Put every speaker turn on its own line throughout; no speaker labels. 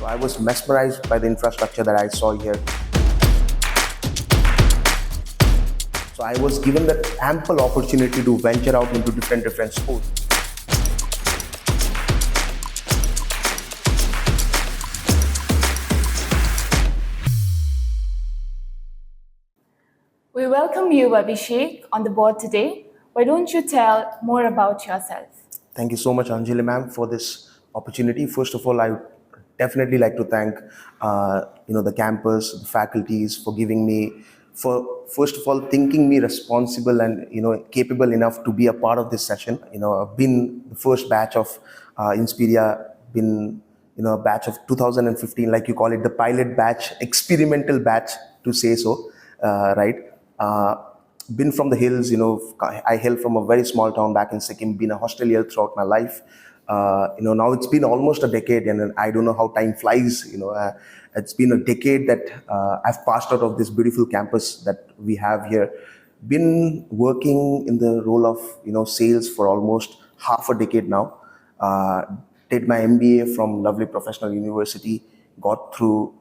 So I was mesmerized by the infrastructure that I saw here. So I was given that ample opportunity to venture out into different sports.
We welcome you, Abhishek, on the board today. Why don't you tell more about yourself?
Thank you so much, Anjali ma'am, for this opportunity. First of all, I would definitely like to thank the campus, the faculties for giving me, for first of all thinking me responsible and capable enough to be a part of this session. I've been the first batch of Inspiria, been a batch of 2015, like you call it, the pilot batch, experimental batch to say so, right? Been from the hills, I hail from a very small town back in Sikkim, been a hostelier throughout my life. Now it's been almost a decade and I don't know how time flies, it's been a decade that I've passed out of this beautiful campus that we have here. Been working in the role of, sales for almost half a decade now. Did my MBA from lovely professional university, got through,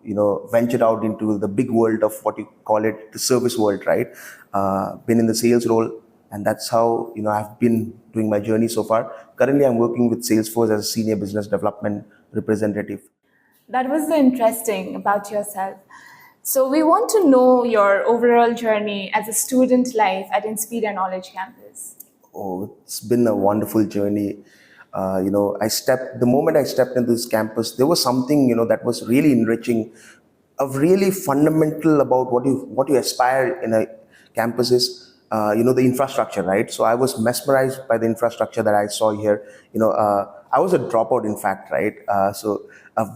ventured out into the big world of what you call it, the service world, right? Been in the sales role, and that's how, I've been doing my journey so far. Currently, I'm working with Salesforce as a senior business development representative.
That was so interesting about yourself. So we want to know your overall journey as a student life at Inspiria Knowledge Campus.
Oh, it's been a wonderful journey. The moment I stepped into this campus, there was something, that was really enriching, of really fundamental about what you aspire in a campus is, the infrastructure, right? So I was mesmerized by the infrastructure that I saw here. I was a dropout, in fact, right?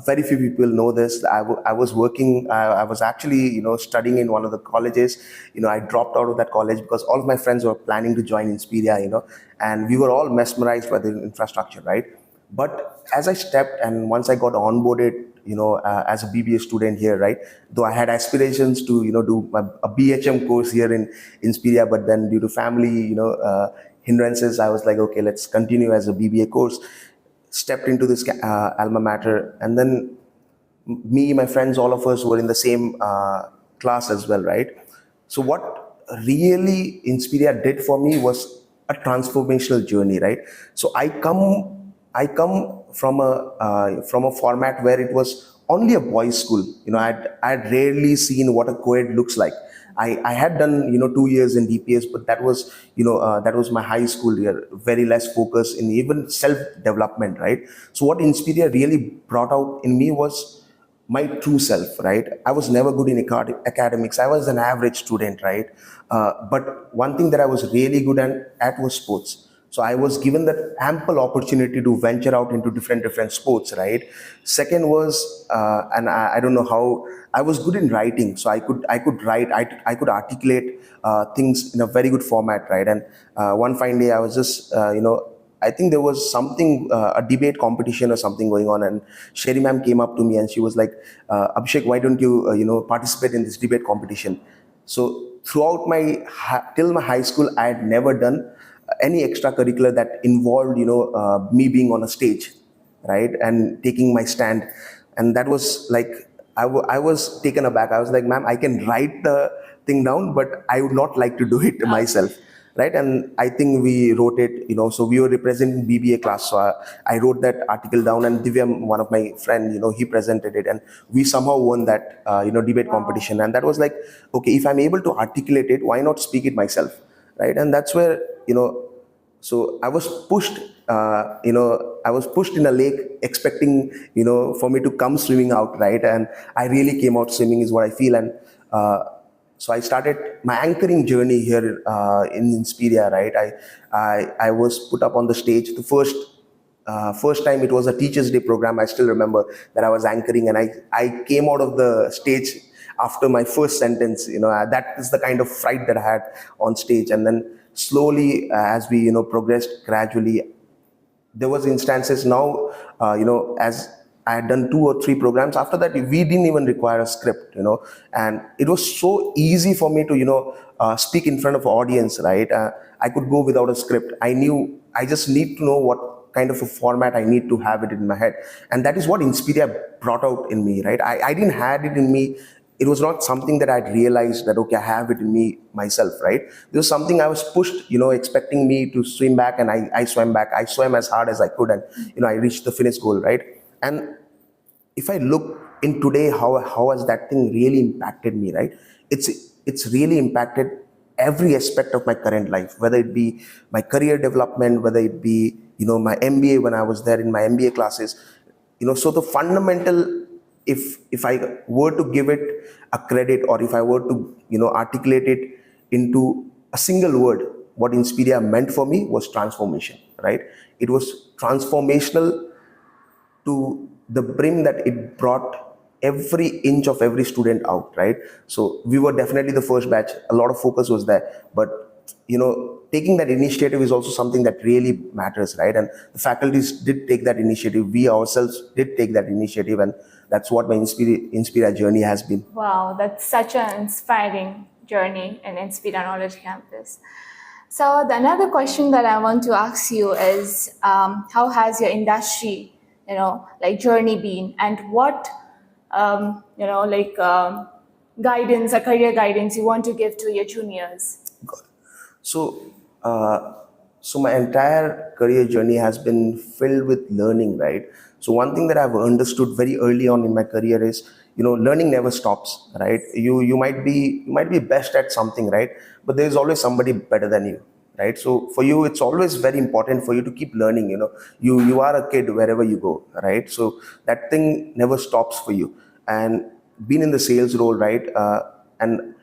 Very few people know this. I was working, I was actually, studying in one of the colleges. I dropped out of that college because all of my friends were planning to join Inspiria, and we were all mesmerized by the infrastructure, right? But as I stepped and once I got onboarded, as a BBA student here, right? Though I had aspirations to, do a BHM course here in Inspiria, but then due to family, hindrances, I was like, okay, let's continue as a BBA course. Stepped into this alma mater, and then me, my friends, all of us were in the same class as well, right? So what really Inspiria did for me was a transformational journey, right? So I come from a format where it was only a boys' school. I'd rarely seen what a co-ed looks like. I had done 2 years in DPS, but that was that was my high school year. Very less focus in even self development, right? So what Inspiria really brought out in me was my true self, right? I was never good in academics. I was an average student, right? But one thing that I was really good at was sports. So I was given that ample opportunity to venture out into different sports, right? Second was, and I don't know how, I was good in writing. So I could write, I could articulate things in a very good format, right? And one fine day I was just, I think there was something, a debate competition or something going on, and Sherry ma'am came up to me and she was like, Abhishek, why don't you, participate in this debate competition? So throughout till my high school, I had never done any extracurricular that involved, me being on a stage, right, and taking my stand. And that was like, I was taken aback. I was like, ma'am, I can write the thing down, but I would not like to do it myself, right? And I think we wrote it, so we were representing BBA class. So I wrote that article down, and Divyam, one of my friend, he presented it, and we somehow won that, debate competition. And that was like, okay, if I'm able to articulate it, why not speak it myself, right? And that's where, so I was pushed, I was pushed in a lake expecting, for me to come swimming out, right? And I really came out swimming is what I feel. And so I started my anchoring journey here in Inspiria, right? I was put up on the stage. The first time it was a Teachers' Day program. I still remember that I was anchoring, and I came out of the stage after my first sentence. That is the kind of fright that I had on stage. And then slowly, as we progressed gradually, there was instances now, as I had done 2 or 3 programs. After that, we didn't even require a script, and it was so easy for me to, speak in front of an audience, right? I could go without a script. I knew I just need to know kind of a format I need to have it in my head. And that is what Inspiria brought out in me, right? I didn't had it in me. It was not something that I'd realized that, okay, I have it in me myself, right? There was something I was pushed, expecting me to swim back, and I swam back. I swam as hard as I could, and, I reached the finish goal, right? And if I look in today, how has that thing really impacted me, right? It's really impacted every aspect of my current life, whether it be my career development, whether it be, my MBA when I was there in my MBA classes. So the fundamental, if I were to give it a credit, or if I were to, articulate it into a single word, what Inspiria meant for me was transformation, right? It was transformational to the brim that it brought every inch of every student out, right? So we were definitely the first batch. A lot of focus was there, but taking that initiative is also something that really matters, right? And the faculties did take that initiative. We ourselves did take that initiative, and that's what my Inspira journey has been.
Wow, that's such an inspiring journey in Inspiria Knowledge Campus. So the another question that I want to ask you is, how has your industry, journey been, and what, guidance or career guidance you want to give to your juniors?
So, so my entire career journey has been filled with learning, right? So one thing that I've understood very early on in my career is, learning never stops, right? You might be best at something, right? But there's always somebody better than you, right? So for you, it's always very important for you to keep learning. You are a kid wherever you go, right? So that thing never stops for you. And being in the sales role, right? And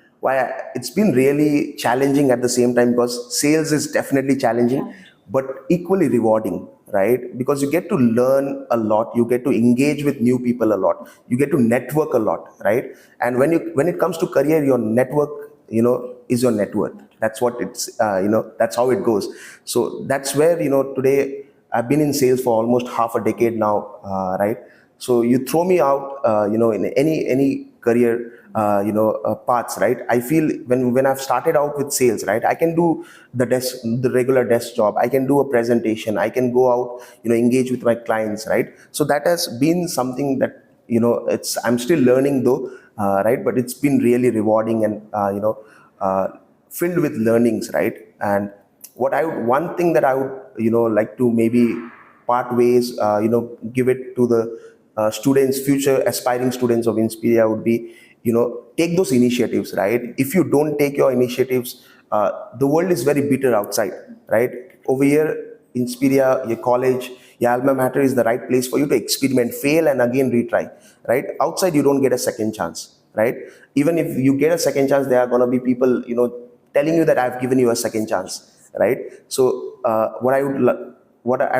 it's been really challenging at the same time, because sales is definitely challenging, but equally rewarding, right? Because you get to learn a lot, you get to engage with new people a lot, you get to network a lot, right? And when it comes to career, your network, is your net worth. That's what that's how it goes. So that's where, today I've been in sales for almost half a decade now, right? So you throw me out, in any career, paths, right? I feel when I've started out with sales, right, I can do the regular desk job. I can do a presentation. I can go out, engage with my clients, right? So that has been something that, I'm still learning though, right? But it's been really rewarding, and, filled with learnings, right? And one thing that I would, like to maybe part ways, give it to the future aspiring students of Inspiria would be, take those initiatives, right? If you don't take your initiatives, the world is very bitter outside, right? Over here, Inspiria, your college, your alma mater is the right place for you to experiment, fail, and again retry, right? Outside, you don't get a second chance, right? Even if you get a second chance, there are going to be people, telling you that I've given you a second chance, right? So what I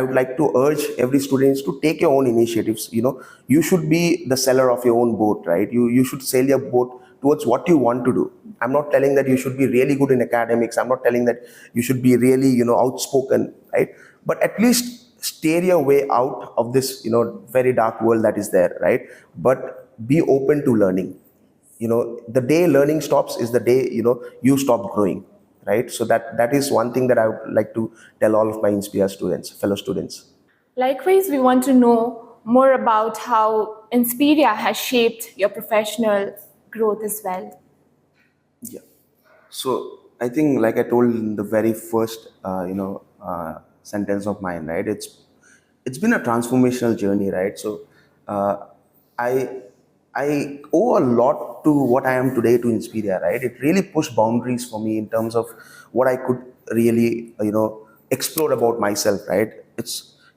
would like to urge every student is to take your own initiatives. You should be the sailor of your own boat, right? You should sail your boat towards what you want to do. I'm not telling that you should be really good in academics. I'm not telling that you should be really, outspoken, right? But at least steer your way out of this, very dark world that is there, right? But be open to learning. The day learning stops is the day, you stop growing, right? So that is one thing that I would like to tell all of my Inspire students, fellow students.
Likewise, we want to know more about how Inspiria has shaped your professional growth as well.
Yeah. So I think, like I told in the very first, sentence of mine, right? It's been a transformational journey, right? So I I owe a lot to what I am today to Inspiria, right? It really pushed boundaries for me in terms of what I could really, explore about myself, right?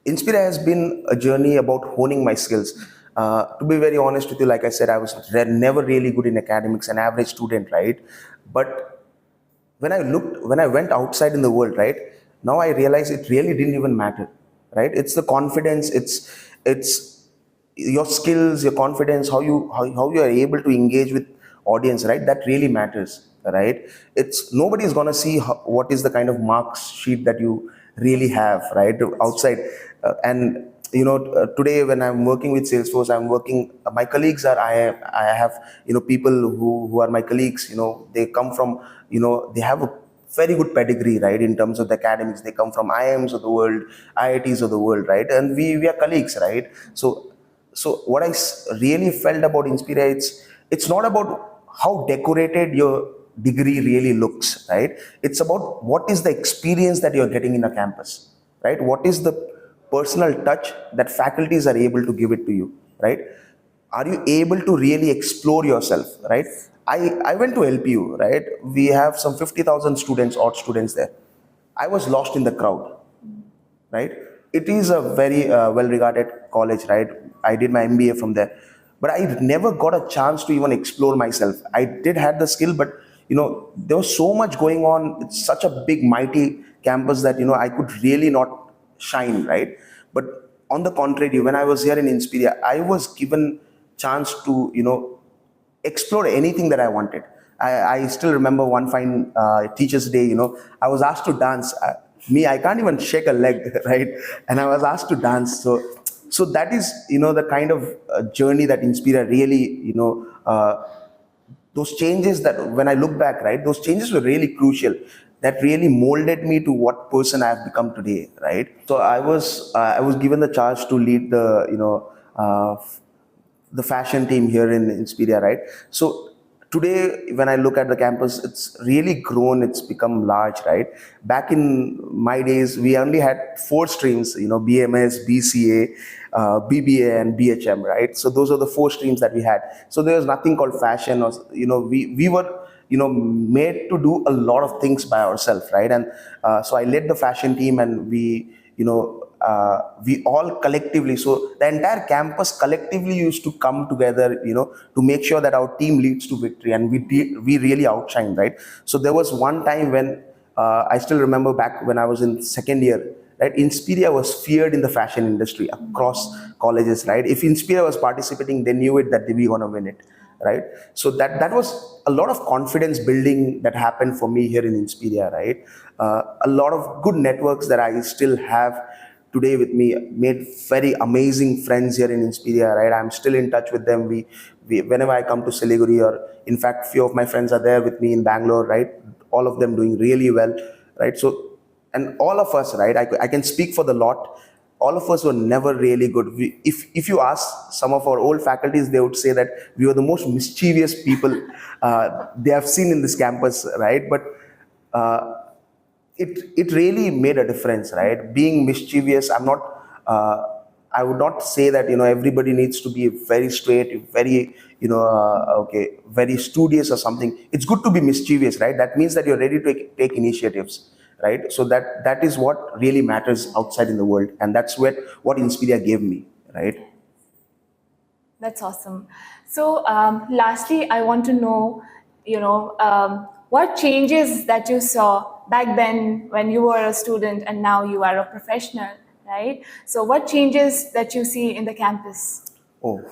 Inspiria has been a journey about honing my skills. To be very honest with you, like I said, I was never really good in academics, an average student, right? But when I went outside in the world, right, now I realize it really didn't even matter, right? It's the confidence, it's your skills, your confidence, how you are able to engage with audience, right? That really matters, right? It's Nobody's gonna see what is the kind of marks sheet that you really have, right, outside. And today when I'm working with Salesforce, I'm working. My colleagues are I have people who are my colleagues. They come from they have a very good pedigree, right, in terms of the academics. They come from IIMs of the world, IITs of the world, right, and we are colleagues, right? So what I really felt about Inspiria, it's not about how decorated your degree really looks, right? It's about what is the experience that you're getting in a campus, right? What is the personal touch that faculties are able to give it to you, right? Are you able to really explore yourself, right? I went to LPU, right? We have some 50,000 students, odd students there. I was lost in the crowd, right? It is a very well-regarded college, right? I did my MBA from there, but I never got a chance to even explore myself. I did have the skill, but there was so much going on. It's such a big, mighty campus that I could really not shine, right? But on the contrary, when I was here in Inspiria, I was given chance to explore anything that I wanted. I still remember one fine Teachers' Day, I was asked to dance. I can't even shake a leg, right? And I was asked to dance. So that is, the kind of journey that Inspira really, those changes that when I look back, right, those changes were really crucial. That really molded me to what person I have become today, right? So I was given the charge to lead the fashion team here in Inspiria, right? So today, when I look at the campus, it's really grown. It's become large, right? Back in my days, we only had four streams, BMS, BCA, BBA, and BHM, right? So those are the four streams that we had. So there was nothing called fashion, or we were made to do a lot of things by ourselves, right? And so I led the fashion team, and we all collectively, so the entire campus collectively used to come together, to make sure that our team leads to victory, and we really outshined, right? So there was one time when I still remember back when I was in second year, right? Inspiria was feared in the fashion industry across colleges, right? If Inspiria was participating, they knew it that they were gonna win it, right? So that was a lot of confidence building that happened for me here in Inspiria, right? A lot of good networks that I still have today with me, made very amazing friends here in Inspiria, right? I'm still in touch with them. We whenever I come to Siliguri, or in fact, few of my friends are there with me in Bangalore, right? All of them doing really well, right? So, and all of us, right? I can speak for the lot. All of us were never really good. If you ask some of our old faculties, they would say that we were the most mischievous people they have seen in this campus, right? But it really made a difference, right? Being mischievous, I would not say that everybody needs to be very straight, very very studious or something. It's good to be mischievous, right? That means that you're ready to take initiatives, right? So that is what really matters outside in the world, and that's what Inspiria gave me, right?
That's awesome. So, lastly, I want to know, what changes that you saw back then when you were a student and now you are a professional, right? So, what changes that you see in the campus?
Oh,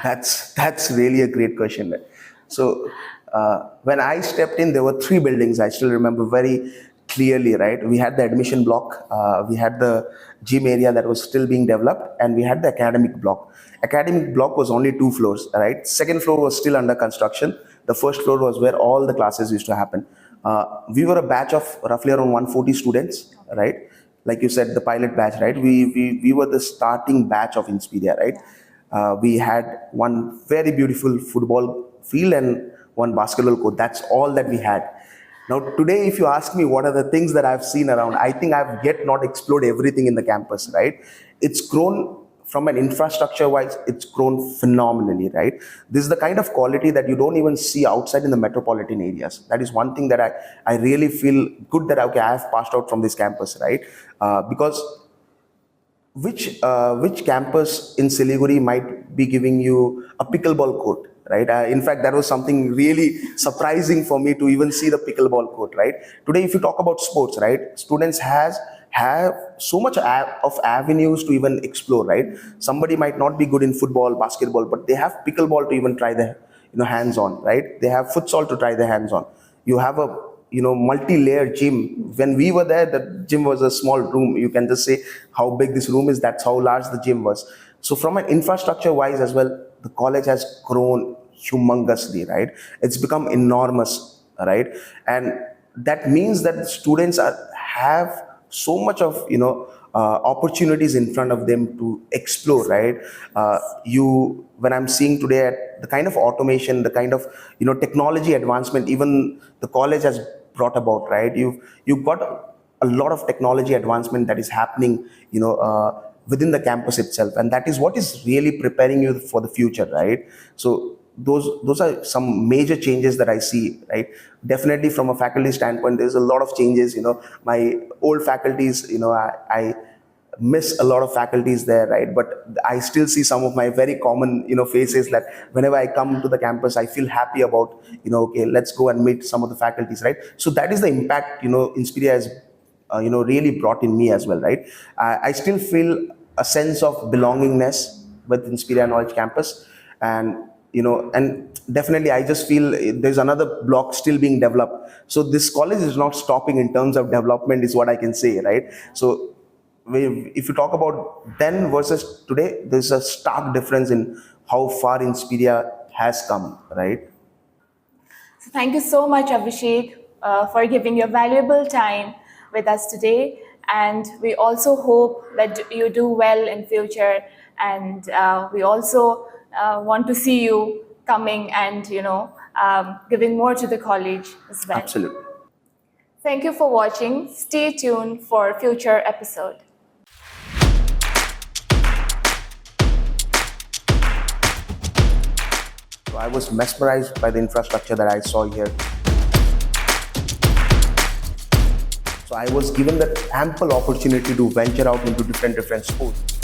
that's really a great question. So when I stepped in, there were three buildings. I still remember very clearly, right? We had the admission block, we had the gym area that was still being developed, and we had the academic block. Academic block was only 2 floors, right? Second floor was still under construction. The first floor was where all the classes used to happen. We were a batch of roughly around 140 students, right? Like you said, the pilot batch, right? We were the starting batch of Inspiria, right? We had one very beautiful football field and one basketball court. That's all that we had. Now, today, if you ask me what are the things that I've seen around, I think I've yet not explored everything in the campus, right? It's grown from an infrastructure wise, it's grown phenomenally, right? This is the kind of quality that you don't even see outside in the metropolitan areas. That is one thing that I really feel good that, okay, I have passed out from this campus, right? Because which campus in Siliguri might be giving you a pickleball court, right? In fact, that was something really surprising for me to even see the pickleball court, right? Today, if you talk about sports, right, students have so much of avenues to even explore, right? Somebody might not be good in football, basketball, but they have pickleball to even try their hands on, right? They have futsal to try their hands on. You have a multi-layered gym. When we were there, the gym was a small room. You can just say how big this room is. That's how large the gym was. So from an infrastructure wise as well, the college has grown humongously, right? It's become enormous, right? And that means that students have so much of opportunities in front of them to explore, right? You When I'm seeing today at the kind of automation, the kind of technology advancement even the college has brought about, right? You've got a lot of technology advancement that is happening within the campus itself, and that is what is really preparing you for the future, right? So those are some major changes that I see, right? Definitely from a faculty standpoint, there's a lot of changes. My old faculties, I miss a lot of faculties there, right? But I still see some of my very common faces that whenever I come to the campus, I feel happy about, okay, let's go and meet some of the faculties, right? So that is the impact Inspiria has really brought in me as well, right? I still feel a sense of belongingness with Inspiria Knowledge Campus, and and definitely I just feel there's another block still being developed. So this college is not stopping in terms of development, is what I can say, right? So if you talk about then versus today, there's a stark difference in how far Inspiria has come, right?
So thank you so much, Abhishek, for giving your valuable time with us today. And we also hope that you do well in future. And we also want to see you coming and giving more to the college as well.
Absolutely.
Thank you for watching. Stay tuned for future episode.
So I was mesmerized by the infrastructure that I saw here. So I was given that ample opportunity to venture out into different sports.